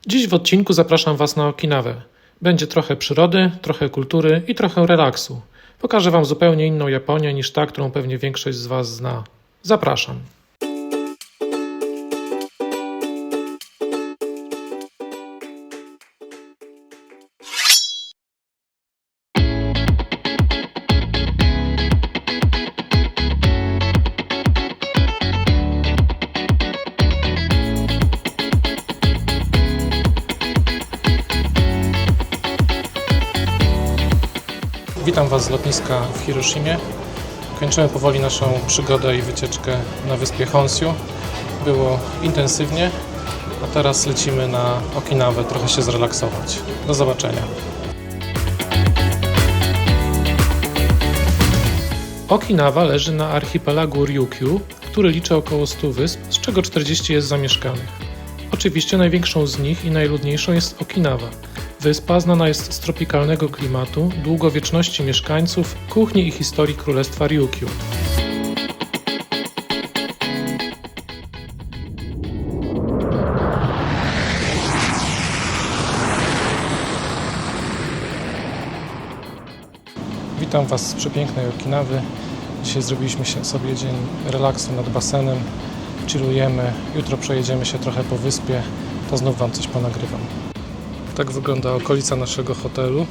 Dziś w odcinku zapraszam Was na Okinawę. Będzie trochę przyrody, trochę kultury i trochę relaksu. Pokażę Wam zupełnie inną Japonię niż ta, którą pewnie większość z Was zna. Zapraszam. Witam Was z lotniska w Hiroshimie. Kończymy powoli naszą przygodę i wycieczkę na wyspie Honshu. Było intensywnie, a teraz lecimy na Okinawę trochę się zrelaksować. Do zobaczenia. Okinawa leży na archipelagu Ryukyu, który liczy około 100 wysp, z czego 40 jest zamieszkanych. Oczywiście największą z nich i najludniejszą jest Okinawa. Wyspa znana jest z tropikalnego klimatu, długowieczności mieszkańców, kuchni i historii królestwa Ryukyu. Witam Was z przepięknej Okinawy. Dzisiaj zrobiliśmy sobie dzień relaksu nad basenem, chillujemy. Jutro przejedziemy się trochę po wyspie, to znów Wam coś ponagrywam. Tak wygląda okolica naszego hotelu.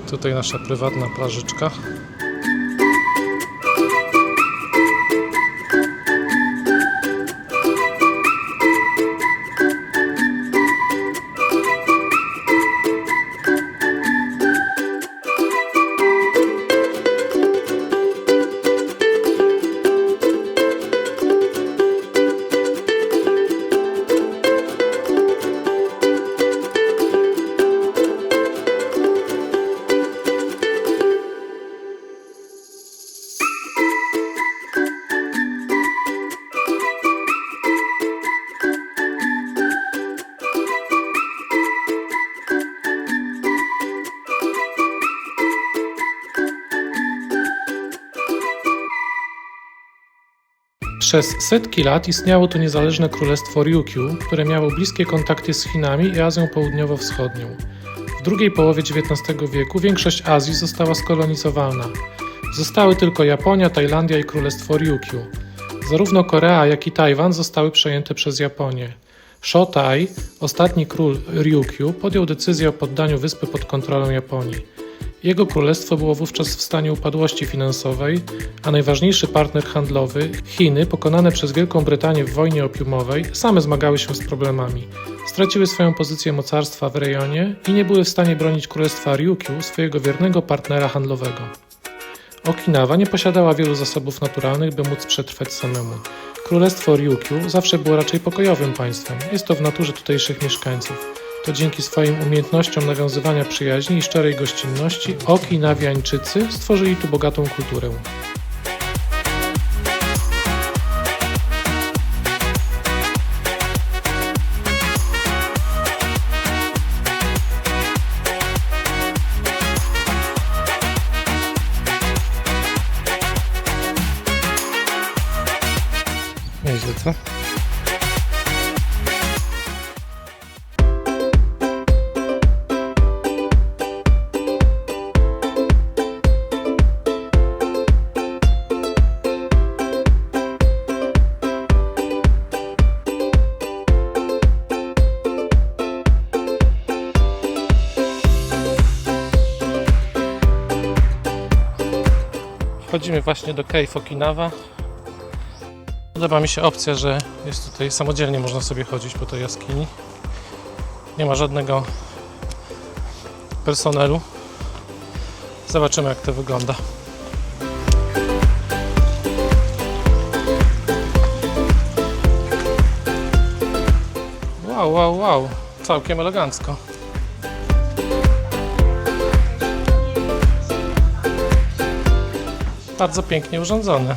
Tutaj nasza prywatna plażyczka. Przez setki lat istniało tu niezależne królestwo Ryukyu, które miało bliskie kontakty z Chinami i Azją Południowo-Wschodnią. W drugiej połowie XIX wieku większość Azji została skolonizowana. Zostały tylko Japonia, Tajlandia i królestwo Ryukyu. Zarówno Korea, jak i Tajwan zostały przejęte przez Japonię. Shotai, ostatni król Ryukyu, podjął decyzję o poddaniu wyspy pod kontrolę Japonii. Jego królestwo było wówczas w stanie upadłości finansowej, a najważniejszy partner handlowy, Chiny, pokonane przez Wielką Brytanię w wojnie opiumowej, same zmagały się z problemami. Straciły swoją pozycję mocarstwa w rejonie i nie były w stanie bronić królestwa Ryukyu, swojego wiernego partnera handlowego. Okinawa nie posiadała wielu zasobów naturalnych, by móc przetrwać samemu. Królestwo Ryukyu zawsze było raczej pokojowym państwem. Jest to w naturze tutejszych mieszkańców. To dzięki swoim umiejętnościom nawiązywania przyjaźni i szczerej gościnności Okinawiańczycy stworzyli tu bogatą kulturę. Nieźle, co? Wchodzimy właśnie do Cave Okinawa. Podoba mi się opcja, że jest tutaj samodzielnie można sobie chodzić po tej jaskini. Nie ma żadnego personelu. Zobaczymy, jak to wygląda. Wow, całkiem elegancko. Bardzo pięknie urządzone.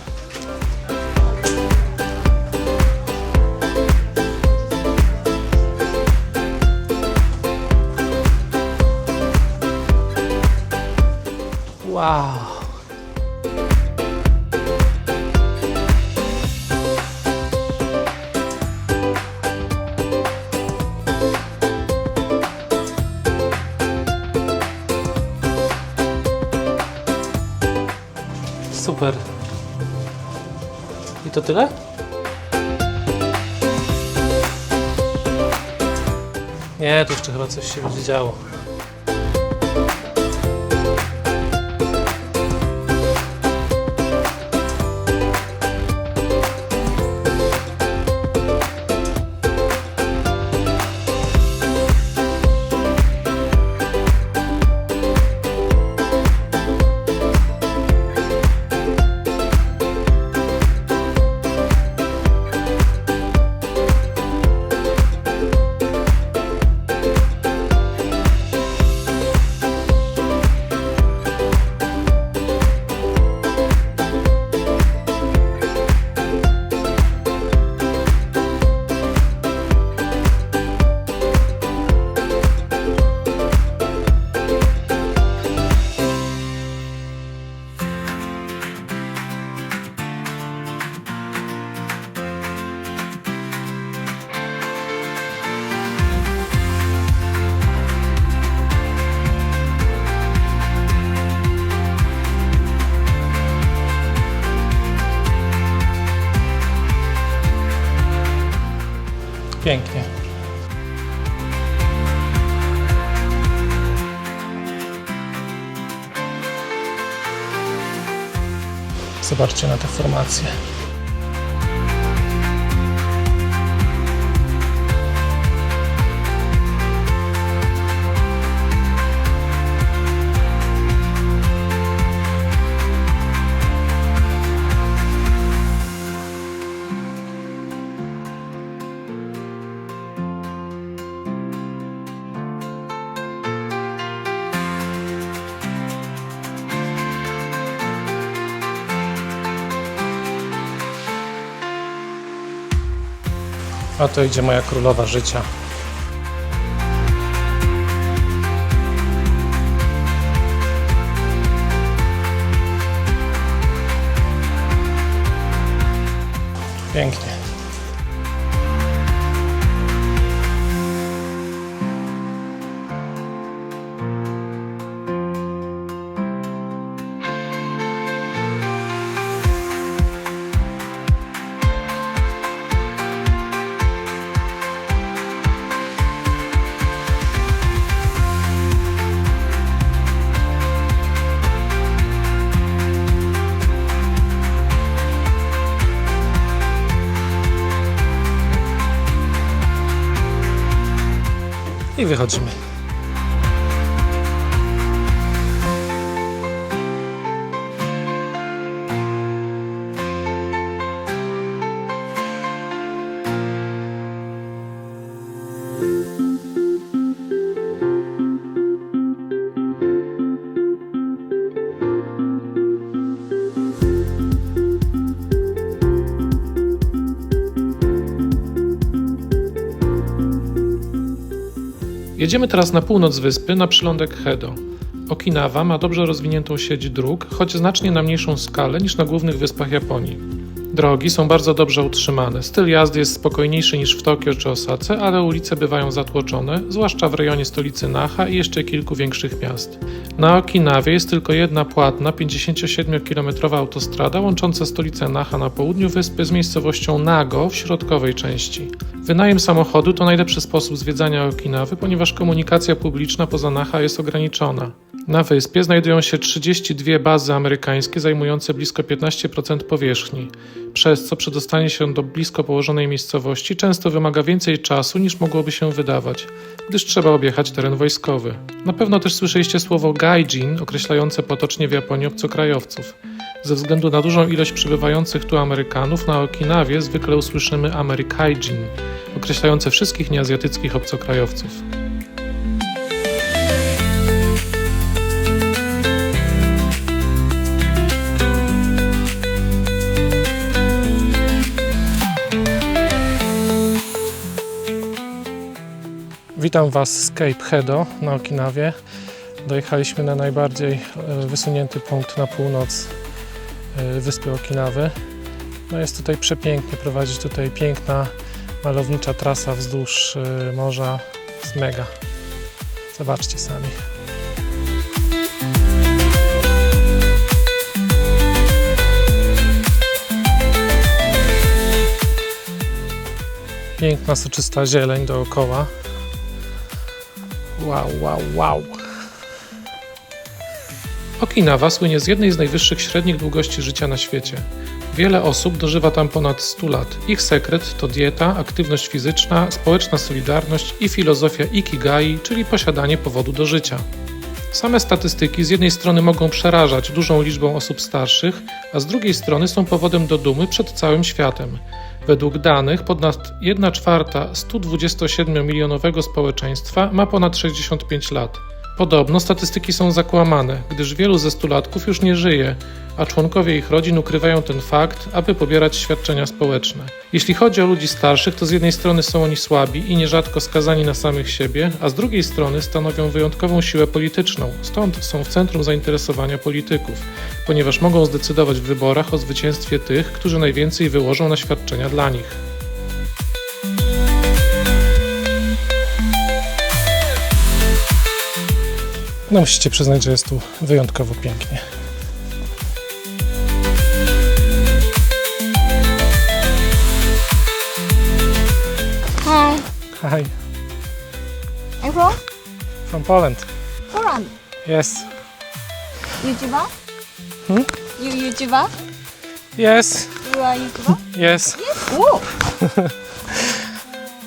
Wow. Super. I to tyle? Nie, tu jeszcze chyba coś się będzie działo. Pięknie. Zobaczcie na tę formację. A to idzie moja królowa życia. Pięknie. I wychodzimy. Jedziemy teraz na północ wyspy, na przylądek Hedo. Okinawa ma dobrze rozwiniętą sieć dróg, choć znacznie na mniejszą skalę niż na głównych wyspach Japonii. Drogi są bardzo dobrze utrzymane, styl jazdy jest spokojniejszy niż w Tokio czy Osace, ale ulice bywają zatłoczone, zwłaszcza w rejonie stolicy Naha i jeszcze kilku większych miast. Na Okinawie jest tylko jedna płatna, 57-kilometrowa autostrada łącząca stolicę Naha na południu wyspy z miejscowością Nago w środkowej części. Wynajem samochodu to najlepszy sposób zwiedzania Okinawy, ponieważ komunikacja publiczna poza Naha jest ograniczona. Na wyspie znajdują się 32 bazy amerykańskie zajmujące blisko 15% powierzchni, przez co przedostanie się do blisko położonej miejscowości często wymaga więcej czasu niż mogłoby się wydawać, gdyż trzeba objechać teren wojskowy. Na pewno też słyszeliście słowo gaijin, określające potocznie w Japonii obcokrajowców. Ze względu na dużą ilość przybywających tu Amerykanów, na Okinawie zwykle usłyszymy Amerykaijin, określające wszystkich nieazjatyckich obcokrajowców. Witam Was z Cape Hedo na Okinawie. Dojechaliśmy na najbardziej wysunięty punkt na północ wyspy Okinawy. No jest tutaj przepięknie, prowadzi tutaj piękna, malownicza trasa wzdłuż morza. Jest mega. Zobaczcie sami. Piękna, soczysta zieleń dookoła. Wow. Okinawa słynie z jednej z najwyższych średnich długości życia na świecie. Wiele osób dożywa tam ponad 100 lat. Ich sekret to dieta, aktywność fizyczna, społeczna solidarność i filozofia ikigai, czyli posiadanie powodu do życia. Same statystyki z jednej strony mogą przerażać dużą liczbą osób starszych, a z drugiej strony są powodem do dumy przed całym światem. Według danych ponad 1/4 127-milionowego społeczeństwa ma ponad 65 lat. Podobno statystyki są zakłamane, gdyż wielu ze stulatków już nie żyje, a członkowie ich rodzin ukrywają ten fakt, aby pobierać świadczenia społeczne. Jeśli chodzi o ludzi starszych, to z jednej strony są oni słabi i nierzadko skazani na samych siebie, a z drugiej strony stanowią wyjątkową siłę polityczną, stąd są w centrum zainteresowania polityków, ponieważ mogą zdecydować w wyborach o zwycięstwie tych, którzy najwięcej wyłożą na świadczenia dla nich. No musicie przyznać, że jest tu wyjątkowo pięknie. Hi. Hi, I'm from from Poland. Poland. Yes. YouTuber? You YouTuber? Yes. You are YouTuber? Yes. Oh,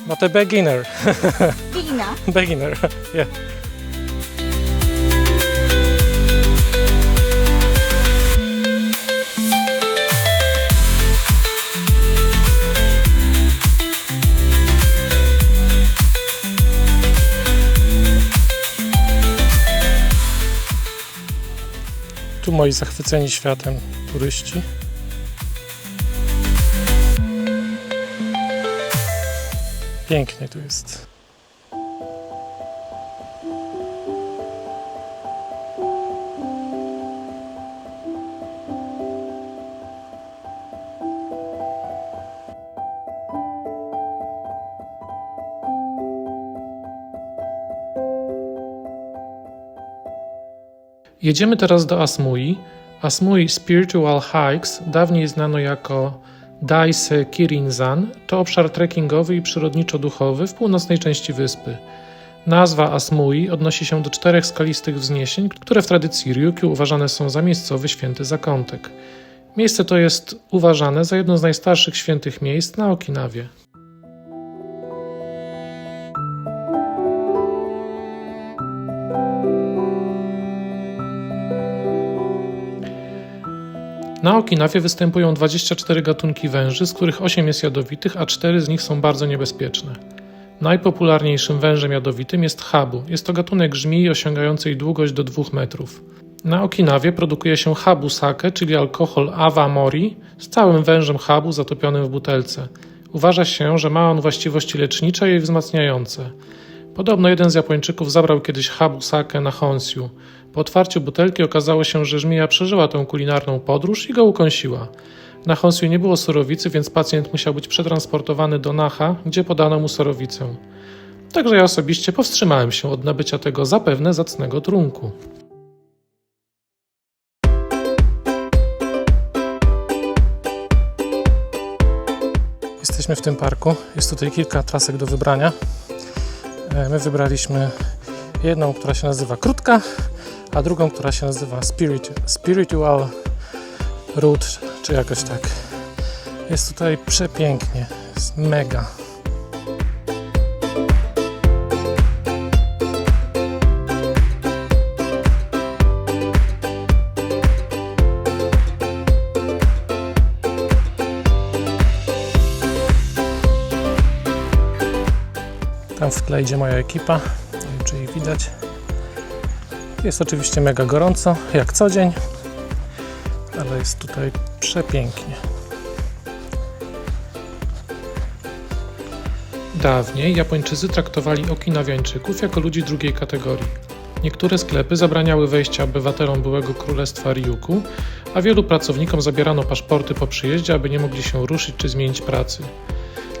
But a beginner. beginner. Beginner. Yeah. Tu moi zachwyceni światem turyści. Pięknie tu jest. Jedziemy teraz do Asmui. Asmui Spiritual Hikes, dawniej znano jako Daise Kirinzan, to obszar trekkingowy i przyrodniczo-duchowy w północnej części wyspy. Nazwa Asmui odnosi się do 4 skalistych wzniesień, które w tradycji Ryukyu uważane są za miejscowy święty zakątek. Miejsce to jest uważane za jedno z najstarszych świętych miejsc na Okinawie. Na Okinawie występują 24 gatunki węży, z których 8 jest jadowitych, a 4 z nich są bardzo niebezpieczne. Najpopularniejszym wężem jadowitym jest habu. Jest to gatunek żmii osiągającej długość do 2 metrów. Na Okinawie produkuje się habu sake, czyli alkohol awa mori, z całym wężem habu zatopionym w butelce. Uważa się, że ma on właściwości lecznicze i wzmacniające. Podobno jeden z Japończyków zabrał kiedyś habu sake na Honshu. Po otwarciu butelki okazało się, że żmija przeżyła tę kulinarną podróż i go ukąsiła. Na Honshu nie było surowicy, więc pacjent musiał być przetransportowany do Naha, gdzie podano mu surowicę. Także ja osobiście powstrzymałem się od nabycia tego zapewne zacnego trunku. Jesteśmy w tym parku. Jest tutaj kilka trasek do wybrania. My wybraliśmy jedną, która się nazywa Krótka, a drugą, która się nazywa Spiritual Route, czy jakoś tak. Jest tutaj przepięknie, jest mega. Tam w tle idzie moja ekipa, nie wiem, czy jej widać. Jest oczywiście mega gorąco, jak co dzień, ale jest tutaj przepięknie. Dawniej Japończycy traktowali Okinawiańczyków jako ludzi drugiej kategorii. Niektóre sklepy zabraniały wejścia obywatelom byłego królestwa Ryukyu, a wielu pracownikom zabierano paszporty po przyjeździe, aby nie mogli się ruszyć czy zmienić pracy.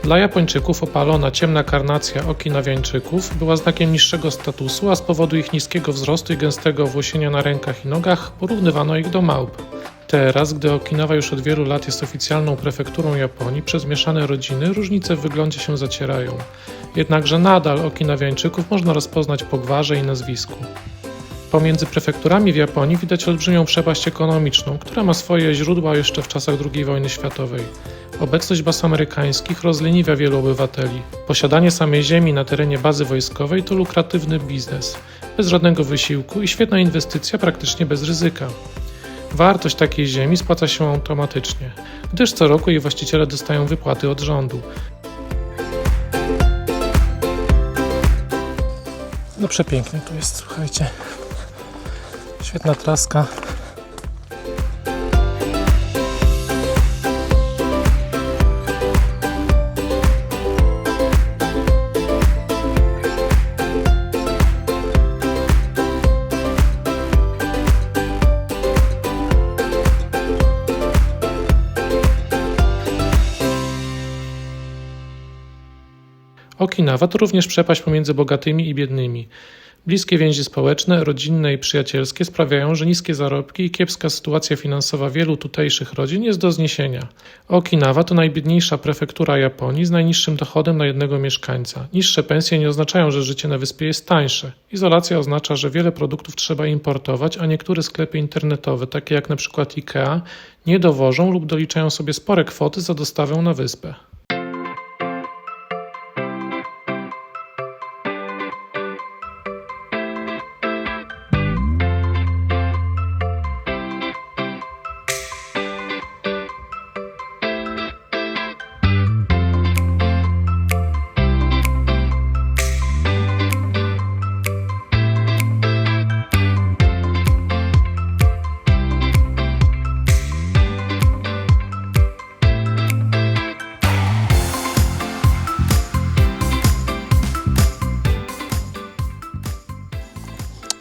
Dla Japończyków opalona ciemna karnacja okinawiańczyków była znakiem niższego statusu, a z powodu ich niskiego wzrostu i gęstego owłosienia na rękach i nogach porównywano ich do małp. Teraz, gdy Okinawa już od wielu lat jest oficjalną prefekturą Japonii, przez mieszane rodziny różnice w wyglądzie się zacierają. Jednakże nadal Okinawiańczyków można rozpoznać po gwarze i nazwisku. Pomiędzy prefekturami w Japonii widać olbrzymią przepaść ekonomiczną, która ma swoje źródła jeszcze w czasach II wojny światowej. Obecność baz amerykańskich rozleniwia wielu obywateli. Posiadanie samej ziemi na terenie bazy wojskowej to lukratywny biznes, bez żadnego wysiłku i świetna inwestycja praktycznie bez ryzyka. Wartość takiej ziemi spłaca się automatycznie, gdyż co roku jej właściciele dostają wypłaty od rządu. No przepięknie tu jest, słuchajcie. Świetna traska. Okinawa to również przepaść pomiędzy bogatymi i biednymi. Bliskie więzi społeczne, rodzinne i przyjacielskie sprawiają, że niskie zarobki i kiepska sytuacja finansowa wielu tutejszych rodzin jest do zniesienia. Okinawa to najbiedniejsza prefektura Japonii z najniższym dochodem na jednego mieszkańca. Niższe pensje nie oznaczają, że życie na wyspie jest tańsze. Izolacja oznacza, że wiele produktów trzeba importować, a niektóre sklepy internetowe, takie jak np. IKEA, nie dowożą lub doliczają sobie spore kwoty za dostawę na wyspę.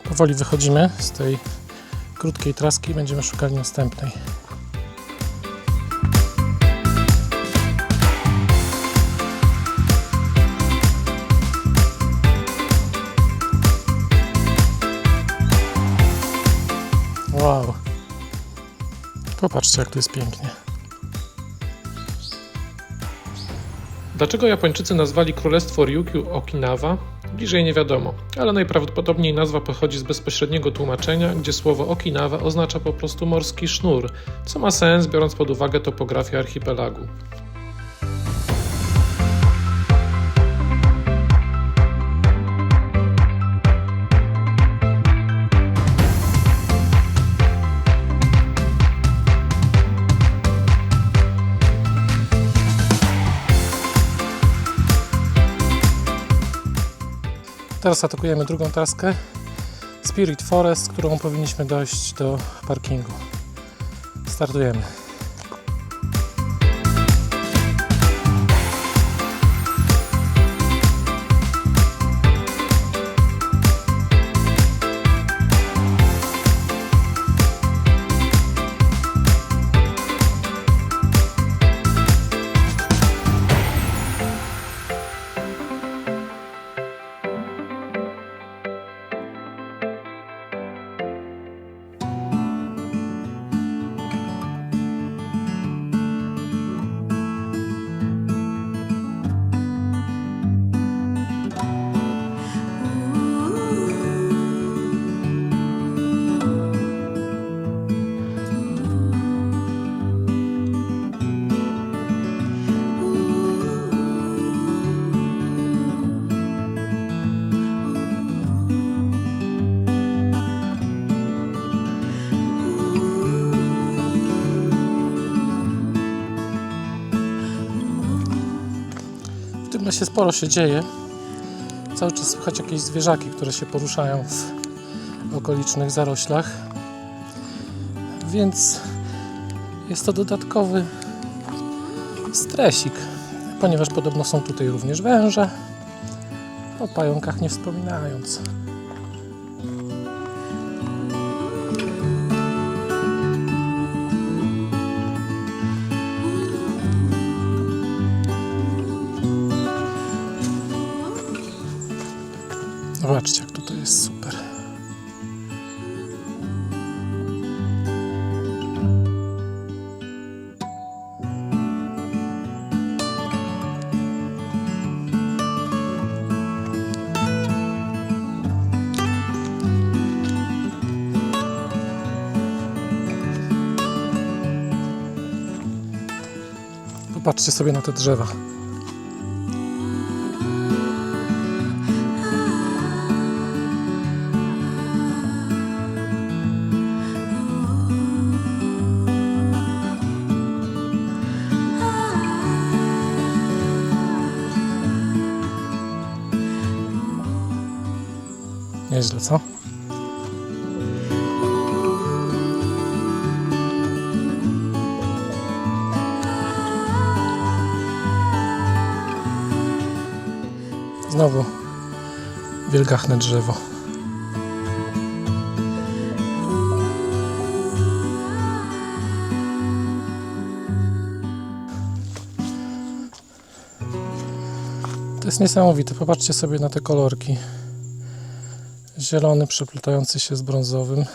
Powoli wychodzimy z tej krótkiej traski i będziemy szukali następnej. Wow! Popatrzcie, jak tu jest pięknie. Dlaczego Japończycy nazwali królestwo Ryukyu Okinawa? Bliżej nie wiadomo, ale najprawdopodobniej nazwa pochodzi z bezpośredniego tłumaczenia, gdzie słowo Okinawa oznacza po prostu morski sznur, co ma sens, biorąc pod uwagę topografię archipelagu. Teraz atakujemy drugą traskę, Spirit Forest, którą powinniśmy dojść do parkingu. Startujemy. W tym lesie sporo się dzieje. Cały czas słychać jakieś zwierzaki, które się poruszają w okolicznych zaroślach. Więc jest to dodatkowy stresik, ponieważ podobno są tutaj również węże, o pająkach nie wspominając. jest super. Popatrzcie sobie na te drzewa. Nieźle, co? Znowu wielgachne drzewo. To jest niesamowite. Popatrzcie sobie na te kolorki. Zielony przeplatający się z brązowym.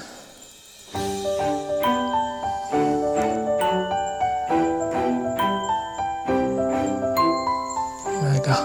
Mega.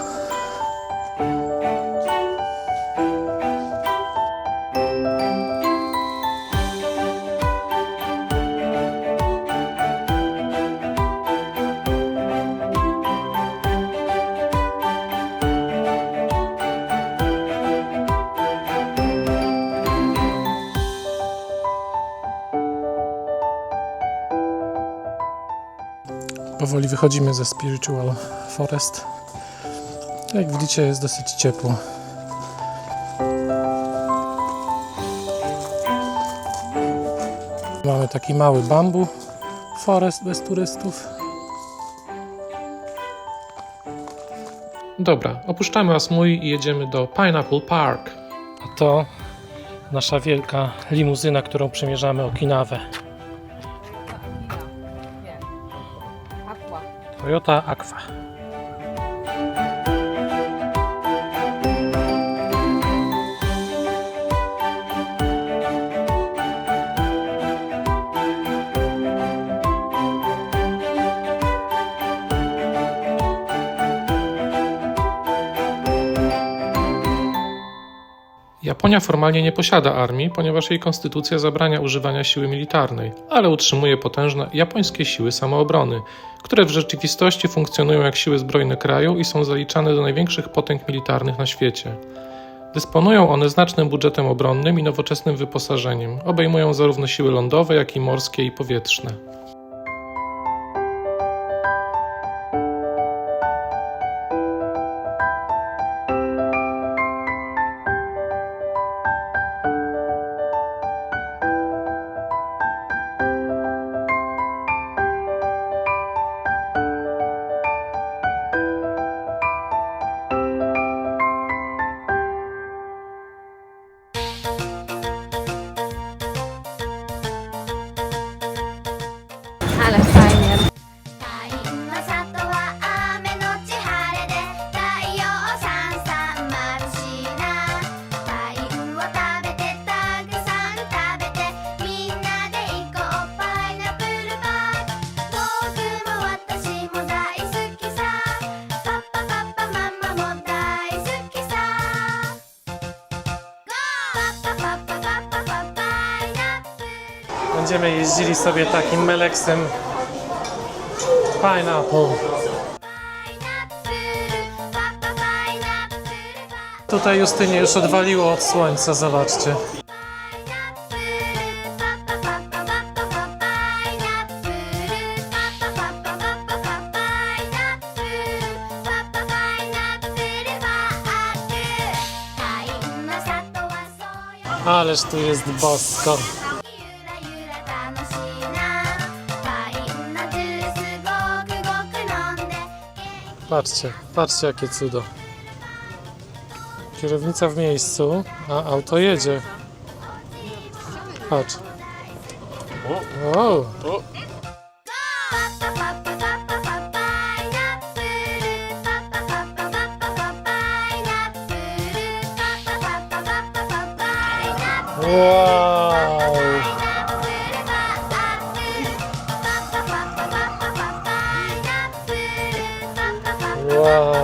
Powoli wychodzimy ze Spiritual Forest. Jak widzicie, jest dosyć ciepło. Mamy taki mały bambu forest bez turystów. Dobra, opuszczamy Asmui i jedziemy do Pineapple Park. A to nasza wielka limuzyna, którą przemierzamy Okinawę. Aqua. Toyota Aqua. Japonia formalnie nie posiada armii, ponieważ jej konstytucja zabrania używania siły militarnej, ale utrzymuje potężne japońskie siły samoobrony, które w rzeczywistości funkcjonują jak siły zbrojne kraju i są zaliczane do największych potęg militarnych na świecie. Dysponują one znacznym budżetem obronnym i nowoczesnym wyposażeniem. Obejmują zarówno siły lądowe, jak i morskie i powietrzne. Ale fajnie. Będziemy jeździli sobie takim Meleksem Pineapple. Tutaj Justynie już odwaliło od słońca, zobaczcie. Ależ tu jest bosko. Patrzcie, patrzcie jakie cudo. Kierownica w miejscu, a auto jedzie. Patrz. Wow. Wow! Wow!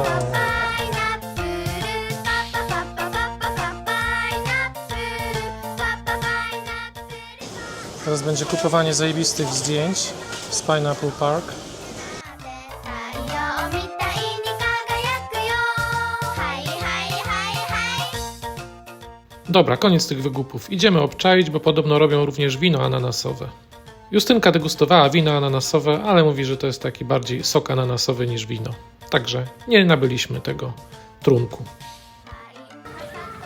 Teraz będzie kupowanie zajebistych zdjęć z Pineapple Park. Dobra, koniec tych wygłupów. Idziemy obczaić, bo podobno robią również wino ananasowe. Justynka degustowała wino ananasowe, ale mówi, że to jest taki bardziej sok ananasowy niż wino. Także nie nabyliśmy tego trunku.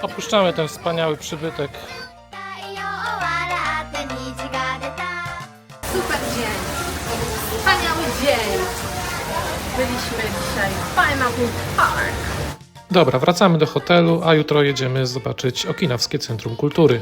Opuszczamy ten wspaniały przybytek. Super dzień. Wspaniały dzień. Byliśmy dzisiaj w Pineapple Park. Dobra, wracamy do hotelu, a jutro jedziemy zobaczyć Okinawskie Centrum Kultury.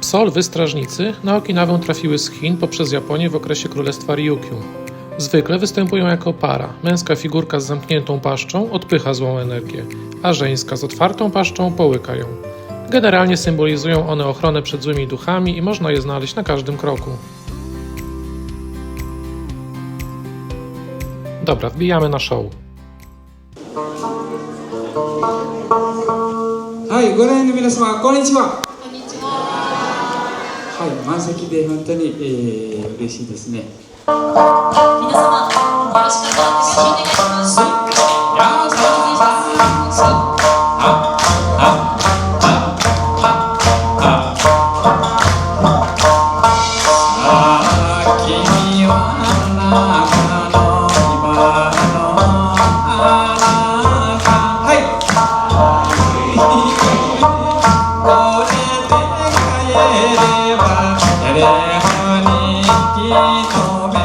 Pso, lwy, strażnicy na Okinawę trafiły z Chin poprzez Japonię w okresie królestwa Ryukyu. Zwykle występują jako para. Męska figurka z zamkniętą paszczą odpycha złą energię, a żeńska z otwartą paszczą połyka ją. Generalnie symbolizują one ochronę przed złymi duchami i można je znaleźć na każdym kroku. Dobra, wbijamy na show. はい、ご覧の皆様、こんにちは。はい、満席で本当に、嬉しいですね。皆様、よろしくお願いします。君は中の今のあなた。はい。これで帰ればテレフに引き止め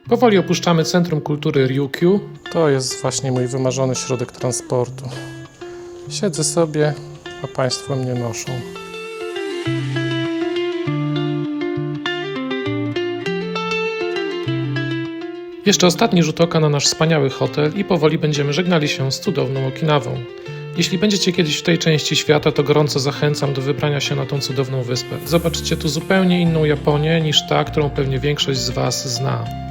Powoli opuszczamy Centrum Kultury Ryukyu. To jest właśnie mój wymarzony środek transportu. Siedzę sobie, a Państwo mnie noszą. Jeszcze ostatni rzut oka na nasz wspaniały hotel i powoli będziemy żegnali się z cudowną Okinawą. Jeśli będziecie kiedyś w tej części świata, to gorąco zachęcam do wybrania się na tą cudowną wyspę. Zobaczycie tu zupełnie inną Japonię niż ta, którą pewnie większość z Was zna.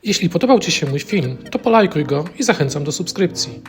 Jeśli podobał Ci się mój film, to polajkuj go i zachęcam do subskrypcji.